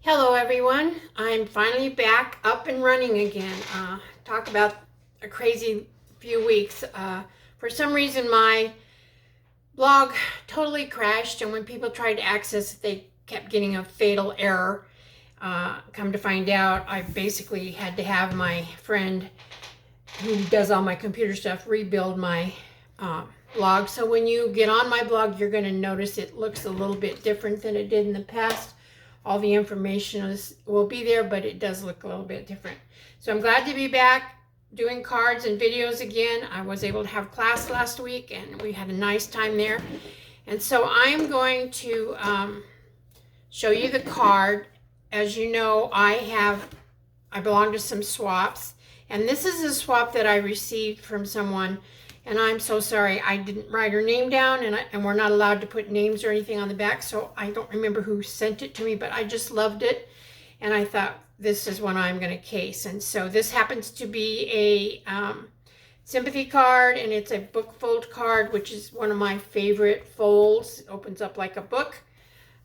Hello everyone, I'm finally back up and running again. Talk about a crazy few weeks. For some reason my blog totally crashed, and when people tried to access it they kept getting a fatal error. Come to find out, I basically had to have my friend who does all my computer stuff rebuild my blog. So when you get on my blog you're going to notice it looks a little bit different than it did in the past. All the information will be there, but it does look a little bit different. So I'm glad to be back doing cards and videos again. I was able to have class last week and we had a nice time there. And so I'm going to show you the card. As you know, I belong to some swaps, and this is a swap that I received from someone. And I'm so sorry I didn't write her name down, and we're not allowed to put names or anything on the back, so I don't remember who sent it to me, but I just loved it, and I thought this is one I'm going to case. And so this happens to be a sympathy card, and it's a book fold card, which is one of my favorite folds. It opens up like a book,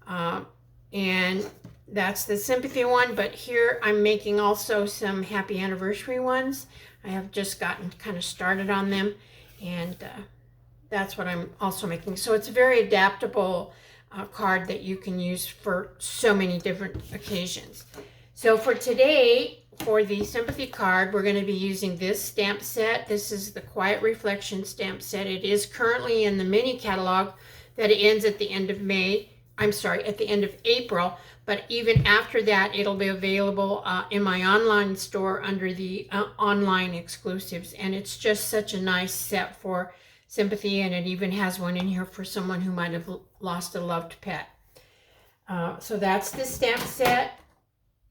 and that's the sympathy one. But here I'm making also some happy anniversary ones. I have just gotten kind of started on them, and that's what I'm also making. So it's a very adaptable card that you can use for so many different occasions. So for today, for the sympathy card, we're going to be using this stamp set. This is the Quiet Reflection stamp set. It is currently in the mini catalog that ends at the end of at the end of April. But even after that, it'll be available in my online store under the online exclusives. And it's just such a nice set for sympathy. And it even has one in here for someone who might have lost a loved pet. So that's the stamp set.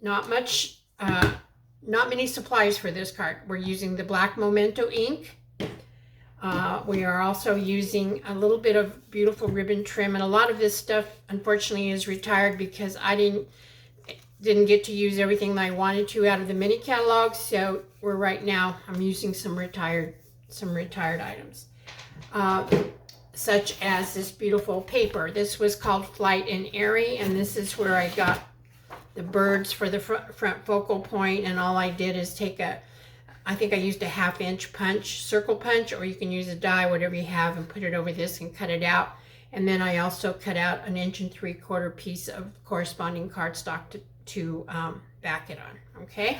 Not many supplies for this card. We're using the black Memento ink. We are also using a little bit of beautiful ribbon trim, and a lot of this stuff unfortunately is retired because I didn't get to use everything that I wanted to out of the mini catalog. So I'm using some retired items, such as this beautiful paper. This was called Flight and Airy, and this is where I got the birds for the front focal point, and all I did is I think I used a 1/2 inch circle punch, or you can use a die, whatever you have, and put it over this and cut it out. And then I also cut out an 1 3/4 inch piece of corresponding cardstock to back it on, okay?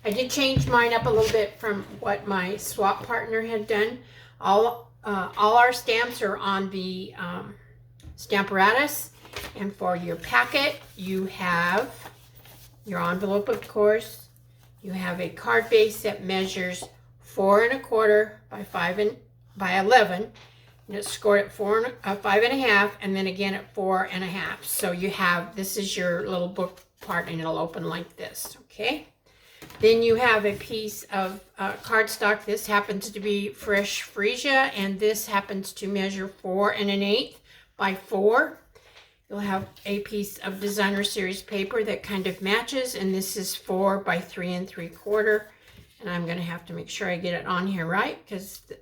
I did change mine up a little bit from what my swap partner had done. All our stamps are on the Stamparatus, and for your packet, you have your envelope, of course. You have a card base that measures 4 1/4 by 11, and it's scored at 5 1/2, and then again at 4 1/2. So this is your little book part, and it'll open like this, okay? Then you have a piece of cardstock. This happens to be Fresh Freesia, and this happens to measure 4 1/8 by 4. You'll have a piece of designer series paper that kind of matches, and this is 4 by 3 3/4. And I'm going to have to make sure I get it on here right, because the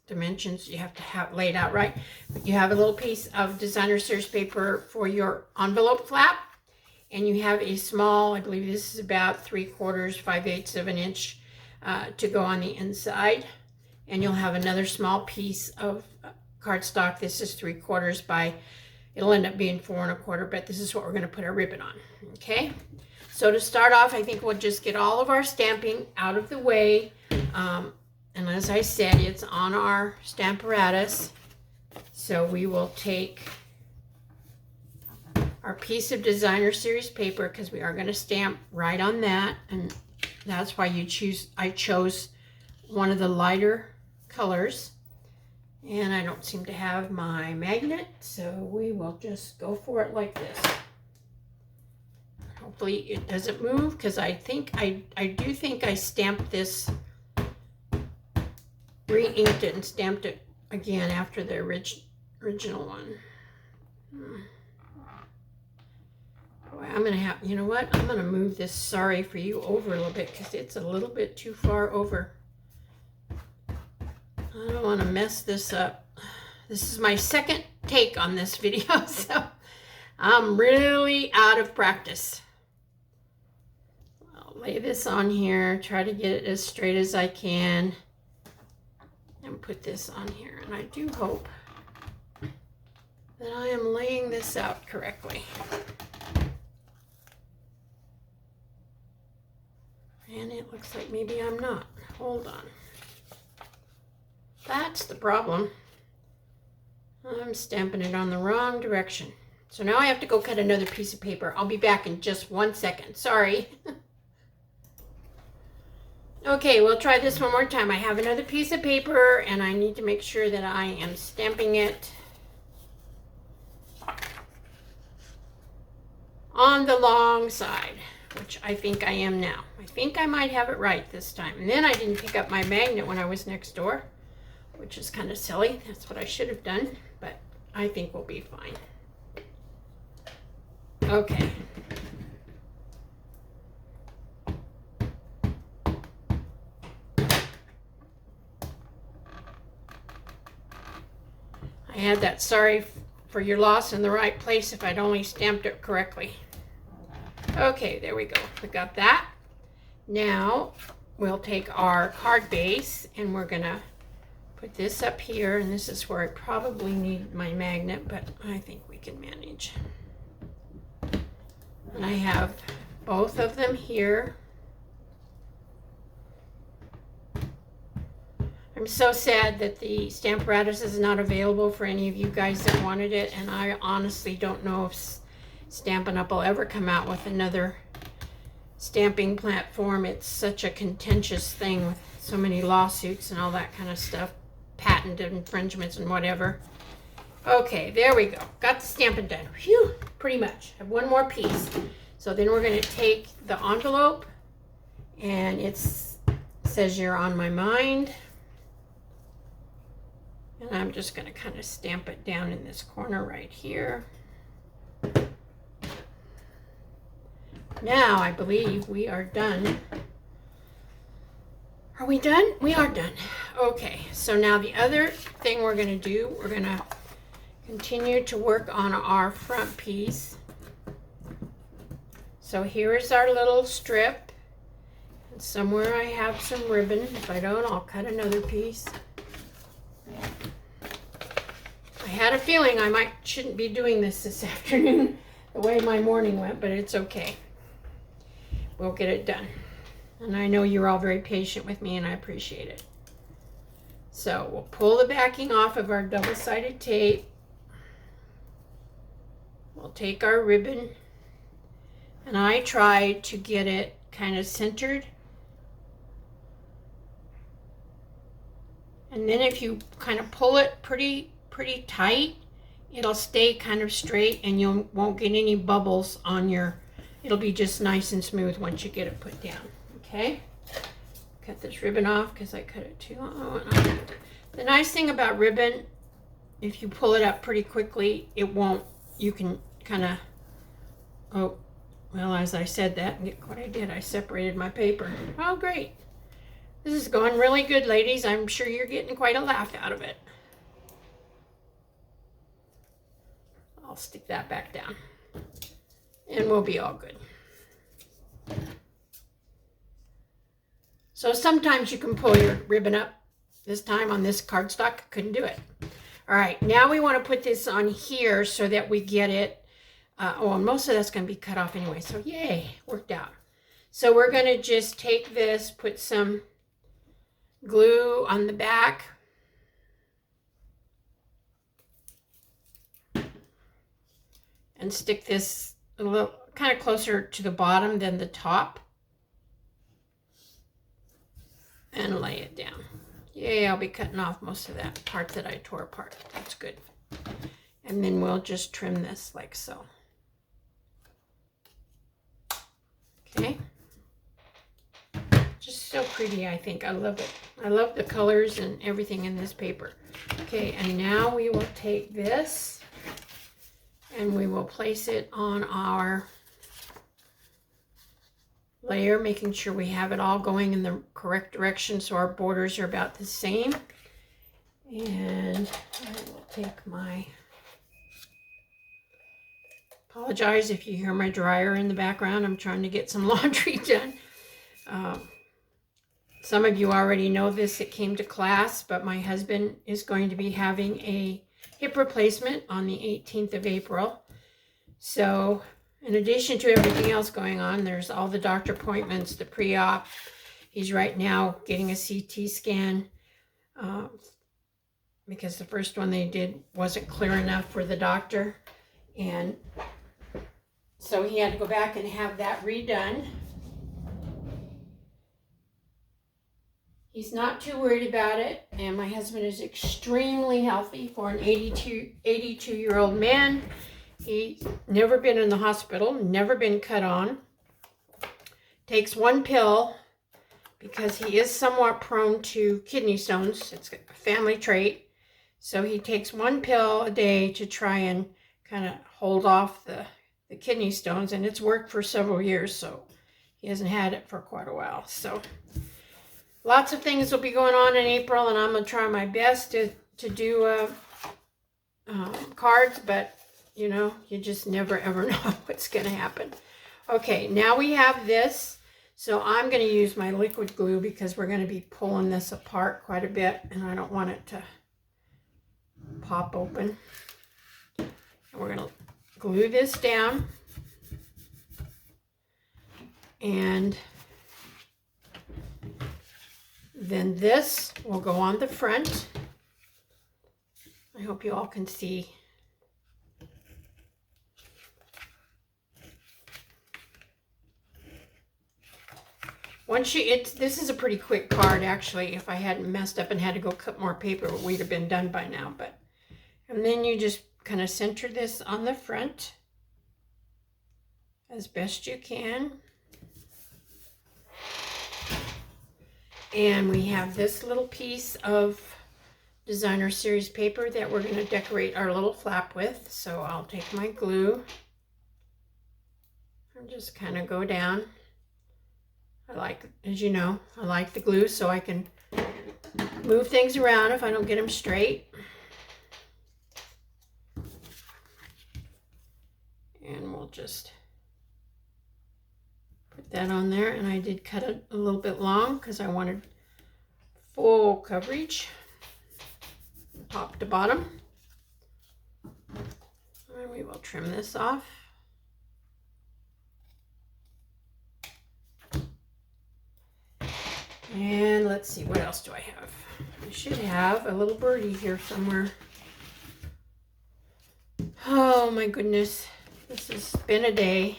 dimensions you have to have laid out right. But you have a little piece of designer series paper for your envelope flap, and you have a small, I believe this is about 3/4, 5/8 of an inch to go on the inside. And you'll have another small piece of cardstock. This is 3/4 by, it'll end up being 4 1/4, but this is what we're going to put our ribbon on, okay? So to start off, I think we'll just get all of our stamping out of the way. And as I said, it's on our Stamparatus. So we will take our piece of designer series paper, because we are going to stamp right on that. And that's why I chose one of the lighter colors. And I don't seem to have my magnet, so we will just go for it like this. Hopefully it doesn't move, because I do think I stamped this, re-inked it and stamped it again after the original one. Boy, I'm gonna have, you know what? I'm gonna move this Sorry for You over a little bit, because it's a little bit too far over. I don't want to mess this up. This is my second take on this video, so I'm really out of practice. I'll lay this on here, try to get it as straight as I can, and put this on here. And I do hope that I am laying this out correctly. And it looks like maybe I'm not. Hold on. That's the problem. I'm stamping it on the wrong direction. So now I have to go cut another piece of paper. I'll be back in just 1 second. Sorry. Okay, we'll try this one more time. I have another piece of paper and I need to make sure that I am stamping it on the long side, which I think I am now. I think I might have it right this time. And then I didn't pick up my magnet when I was next door, which is kind of silly. That's what I should have done, but I think we'll be fine. Okay. I had that sorry for your loss in the right place if I'd only stamped it correctly. Okay, there we go. We got that. Now we'll take our card base and we're gonna put this up here, and this is where I probably need my magnet, but I think we can manage. And I have both of them here. I'm so sad that the Stamparatus is not available for any of you guys that wanted it, and I honestly don't know if Stampin' Up! Will ever come out with another stamping platform. It's such a contentious thing with so many lawsuits and all that kind of stuff, patent infringements and whatever. Okay, there we go. Got the stamping done. Phew, pretty much. I have one more piece. So then we're going to take the envelope, and it says you're on my mind. And I'm just going to kind of stamp it down in this corner right here. Now I believe we are done. Are we done? We are done. Okay, so now the other thing we're going to do, we're going to continue to work on our front piece. So here is our little strip. And somewhere I have some ribbon. If I don't, I'll cut another piece. I had a feeling I shouldn't be doing this afternoon the way my morning went, but it's okay. We'll get it done. And I know you're all very patient with me, and I appreciate it. So we'll pull the backing off of our double-sided tape. We'll take our ribbon, and I try to get it kind of centered. And then if you kind of pull it pretty tight, it'll stay kind of straight, and you won't get any bubbles on your, it'll be just nice and smooth once you get it put down. Okay, cut this ribbon off because I cut it too long. The nice thing about ribbon, if you pull it up pretty quickly, it won't, you can kind of, oh, well, as I said that, and look what I did, I separated my paper. Oh, great. This is going really good, ladies. I'm sure you're getting quite a laugh out of it. I'll stick that back down, and we'll be all good. So sometimes you can pull your ribbon up. This time on this cardstock, I couldn't do it. All right, now we want to put this on here so that we get it. Oh, and most of that's going to be cut off anyway, so yay, worked out. So we're going to just take this, put some glue on the back. And stick this a little kind of closer to the bottom than the top. And lay it down. Yay, I'll be cutting off most of that part that I tore apart. That's good. And then we'll just trim this like so. Okay. Just so pretty, I think. I love it. I love the colors and everything in this paper. Okay, and now we will take this and we will place it on our layer, making sure we have it all going in the correct direction so our borders are about the same. And I will take my, apologize if you hear my dryer in the background. I'm trying to get some laundry done. Some of you already know this, it came to class, but my husband is going to be having a hip replacement on the 18th of April. So in addition to everything else going on, there's all the doctor appointments, the pre-op. He's right now getting a CT scan because the first one they did wasn't clear enough for the doctor. And so he had to go back and have that redone. He's not too worried about it, and my husband is extremely healthy for an 82-year-old man. He's never been in the hospital, never been cut on. Takes one pill because he is somewhat prone to kidney stones. It's a family trait. So he takes one pill a day to try and kind of hold off the kidney stones, and it's worked for several years, so he hasn't had it for quite a while. So lots of things will be going on in April, and I'm going to try my best to do cards, but you know, you just never ever know what's going to happen. Okay, now we have this. So I'm going to use my liquid glue because we're going to be pulling this apart quite a bit, and I don't want it to pop open. And we're going to glue this down. And then this will go on the front. I hope you all can see. This is a pretty quick card actually. If I hadn't messed up and had to go cut more paper, we'd have been done by now. And then you just kind of center this on the front as best you can. And we have this little piece of designer series paper that we're going to decorate our little flap with. So I'll take my glue and just kind of go down. As you know, I like the glue so I can move things around if I don't get them straight. And we'll just put that on there. And I did cut it a little bit long because I wanted full coverage, top to bottom. And we will trim this off. And let's see, what else do I have? I should have a little birdie here somewhere. Oh my goodness, this has been a day.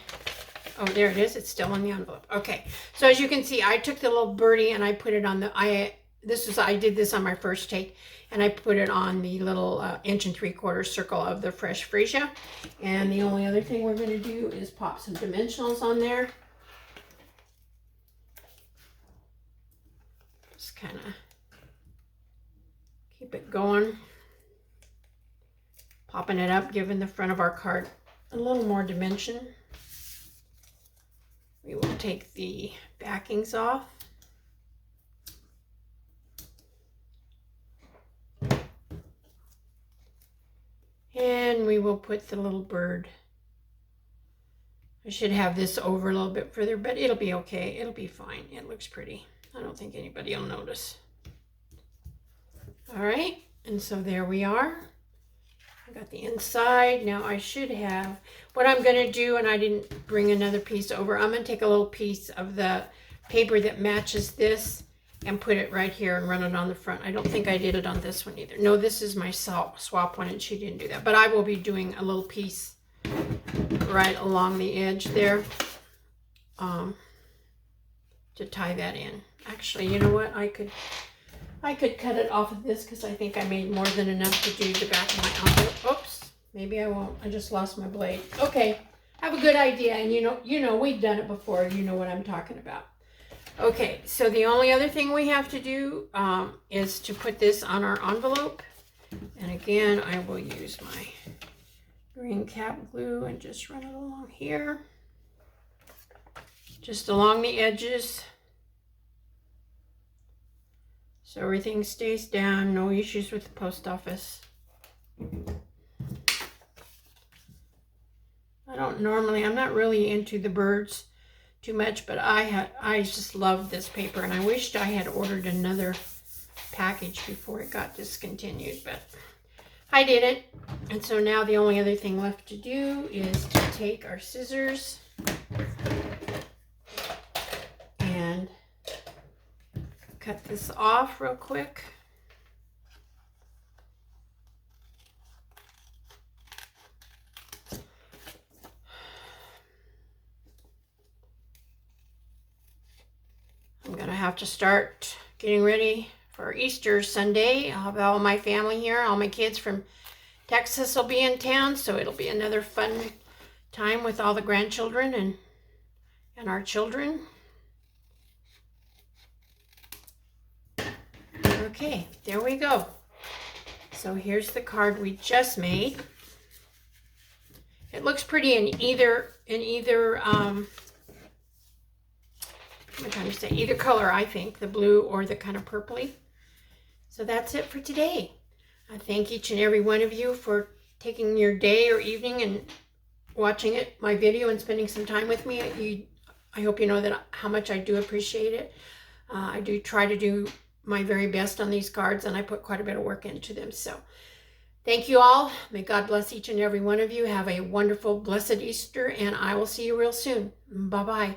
Oh, there it is. It's still in the envelope. Okay, so as you can see, I took the little birdie and I put it on the, I did this on my first take, and I put it on the little 1 3/4 inch circle of the fresh freesia. And the only other thing we're going to do is pop some dimensionals on there. Just kind of keep it going, popping it up, giving the front of our card a little more dimension. We will take the backings off. And we will put the little bird. I should have this over a little bit further, but it'll be okay. It'll be fine. It looks pretty. I don't think anybody will notice. All right, and so there we are. I got the inside. Now I should have, what I'm going to do, and I didn't bring another piece over, I'm going to take a little piece of the paper that matches this and put it right here and run it on the front. I don't think I did it on this one either. No, this is my swap one, and she didn't do that. But I will be doing a little piece right along the edge there to tie that in. Actually, you know what? I could cut it off of this because I think I made more than enough to do the back of my envelope. Oops, maybe I won't. I just lost my blade. Okay, I have a good idea, and you know we've done it before. You know what I'm talking about. Okay, so the only other thing we have to do is to put this on our envelope. And again, I will use my green cap glue and just run it along here, just along the edges. So everything stays down, no issues with the post office. I'm not really into the birds too much, but I just love this paper, and I wished I had ordered another package before it got discontinued, but I didn't. And so now the only other thing left to do is to take our scissors and cut this off real quick. I'm gonna have to start getting ready for Easter Sunday. I'll have all my family here. All my kids from Texas will be in town, so it'll be another fun time with all the grandchildren and our children. Okay, there we go. So here's the card we just made. It looks pretty in either I'm trying to say either color, I think, the blue or the kind of purpley. So that's it for today. I thank each and every one of you for taking your day or evening and watching my video and spending some time with me. I hope you know that how much I do appreciate it. I do try to do my very best on these cards, and I put quite a bit of work into them. So thank you all. May God bless each and every one of you. Have a wonderful, blessed Easter, and I will see you real soon. Bye-bye.